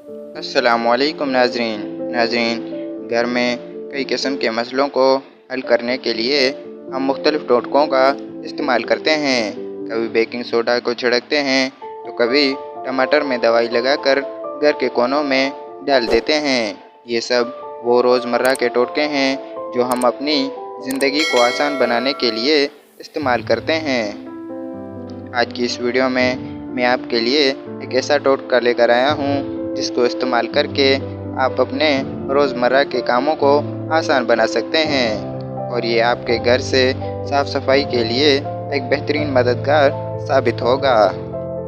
अस्सलामुअलैकुम नाज़रीन, घर में कई किस्म के मसलों को हल करने के लिए हम मुख्तलिफ़ टोटकों का इस्तेमाल करते हैं। कभी बेकिंग सोडा को छिड़कते हैं तो कभी टमाटर में दवाई लगाकर घर के कोनों में डाल देते हैं। ये सब वो रोज़मर्रा के टोटके हैं जो हम अपनी ज़िंदगी को आसान बनाने के लिए इस्तेमाल करते हैं। आज की इस वीडियो में मैं आपके लिए एक ऐसा टोटका लेकर आया हूँ जिसको इस्तेमाल करके आप अपने रोज़मर्रा के कामों को आसान बना सकते हैं और ये आपके घर से साफ़ सफाई के लिए एक बेहतरीन मददगार साबित होगा।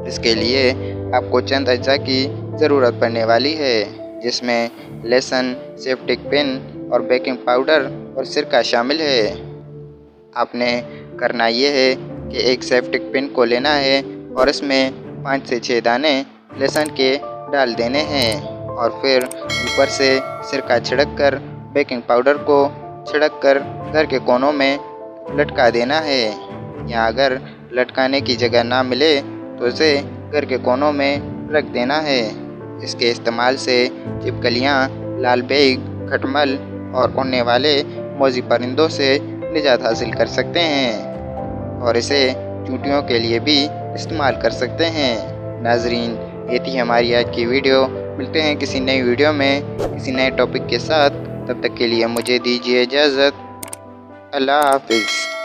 इसके लिए आपको चंद अज्जा की ज़रूरत पड़ने वाली है, जिसमें लहसुन, सेफ्टिक पिन और बेकिंग पाउडर और सिरका शामिल है। आपने करना ये है कि एक सेफ्टिक पिन को लेना है और इसमें 5 से 6 दाने लहसुन के डाल देने हैं और फिर ऊपर से सिरका छिड़क कर बेकिंग पाउडर को छिड़क कर घर के कोनों में लटका देना है। या अगर लटकाने की जगह ना मिले तो इसे घर के कोनों में रख देना है। इसके इस्तेमाल से छिपकलियाँ, लाल बेग, खटमल और उड़ने वाले मोज़ी परिंदों से निजात हासिल कर सकते हैं और इसे चूंटियों के लिए भी इस्तेमाल कर सकते हैं। नाज़रीन, ये थी हमारी आज की वीडियो। मिलते हैं किसी नई वीडियो में किसी नए टॉपिक के साथ। तब तक के लिए मुझे दीजिए इजाज़त। अल्लाह हाफ़िज़।